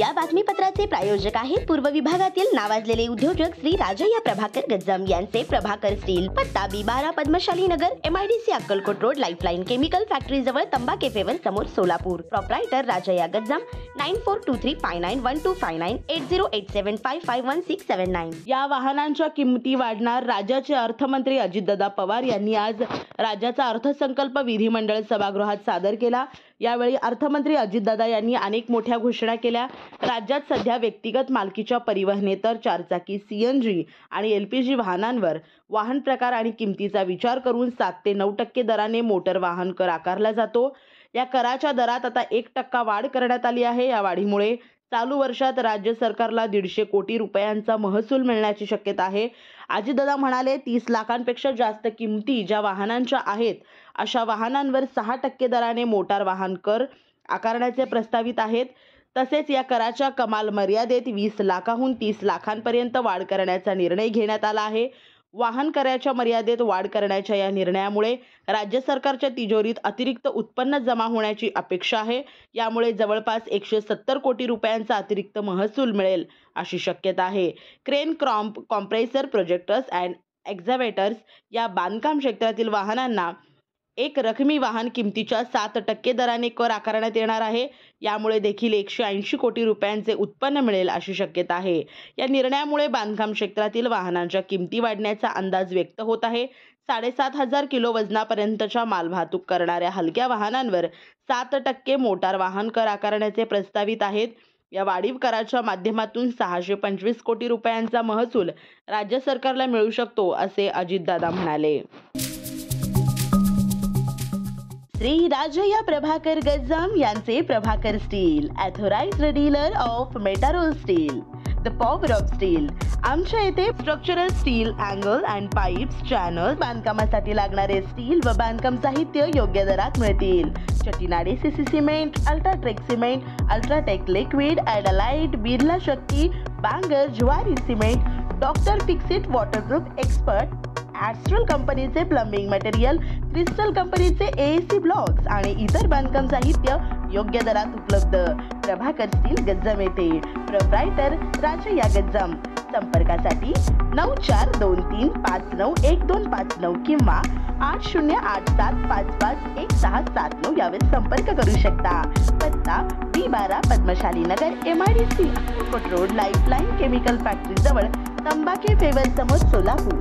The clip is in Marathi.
या बातमीपत्राचे प्रायोजक आहेत पूर्व विभागातील नावाजलेले उद्योजक श्री राजय्या प्रभाकर गज्जाम यांचे प्रभाकर स्टील, पत्ता B12 पद्मशाली नगर, MIDC Akkalkot road, lifeline chemical factory जवळ, तंबा केफेवर समोर, सोलापूर. प्रोप्रायटर राजय्या गज्जाम, 9423591259 8087551679. या वाहनांच्या किमती वाढणार. राज्याचे अर्थमंत्री अजितदादा पवार यांनी आज राज्याचा अर्थसंकल्प विधिमंडळ सभागृहात सादर केला. यावेळी अर्थमंत्री अजितदादा यांनी अनेक मोठ्या घोषणा केल्या. राज्यात सध्या व्यक्तिगत मालकीच्या परिवहनेतर चारचाकी CNG आणि LPG वाहनांवर वाहन प्रकार आणि किमतीचा विचार करून 7 ते 9% दराने मोटर वाहन कर आकारला जातो. या कराच्या दरात आता 1% वाढ करण्यात आली आहे. या वाढीमुळे चालू वर्षात राज्य सरकारला 150 कोटी रुपयांचा महसूल मिळण्याची शक्यता आहे. अजितदादा म्हणाले, 30 लाखांपेक्षा जास्त किमती ज्या वाहनांच्या आहेत अशा वाहनांवर 6% दराने मोटार वाहन कर आकारण्याचे प्रस्तावित आहेत. तसेच या कराच्या कमाल मर्यादेत 20 लाखाहून 30 लाखांपर्यंत वाढ करण्याचा निर्णय घेण्यात आला आहे. वाहन कराच्या मर्यादेत वाढ करण्याच्या या निर्णयामुळे राज्य सरकारच्या तिजोरीत अतिरिक्त उत्पन्न जमा होण्याची अपेक्षा आहे. यामुळे जवळपास 170 कोटी रुपयांचा अतिरिक्त महसूल मिळेल अशी शक्यता आहे. क्रेन, कॉम्प्रेसर, प्रोजेक्टर्स अँड एक्झावेटर्स या बांधकाम क्षेत्रातील वाहनांना एक रकमी वाहन किमतीच्या 7% दराने कर आकारण्यात येणार आहे. यामुळे देखील 180 कोटी रुपयांचे उत्पन्न मिळेल अशी शक्यता आहे. या निर्णयामुळे बांधकाम क्षेत्रातील वाहनांच्या किमती वाढण्याचा अंदाज व्यक्त होत आहे. 7,500 किलो वजनापर्यंतच्या मालवाहतूक करणाऱ्या हलक्या वाहनांवर 7% मोटार वाहन कर आकारण्याचे प्रस्तावित आहेत. या वाढीव कराच्या माध्यमातून 625 कोटी रुपयांचा महसूल राज्य सरकारला मिळू शकतो असे अजितदादा म्हणाले. श्री राजय्या प्रभाकर गज्जाम यांचे Prabhakar steel, authorized dealer of मेटारोल steel, the power of steel. आमच्या येथे structural steel, angle and pipes, channel, बांधकामासाठी लागणारे स्टील व बांधकाम साहित्य योग्य दरात मिळतील. Chettinad CC cement, UltraTech cement, UltraTech liquid, ॲडलाइट, Birla Shakti, Bangar, Jwari cement, doctor Fixit waterproof expert, Astral कंपनीचे प्लंबिंग मटेरियल, क्रिस्टल कंपनीचे AAC ब्लॉक्स आणि इतर बांधकाम साहित्य योग्य दरात उपलब्ध. प्रभाकर स्टील, गज्जाम येथे. प्रोप्रायटर राजय्या गज्जाम. संपर्कासाठी 9423591259 किंवा 8087551679 यावर संपर्क करू शकता. पत्ता B12 पद्मशाली नगर, MIDC Akkalkot road, lifeline chemical factory जवळ, तंबा केफेवर समोर, सोलापूर.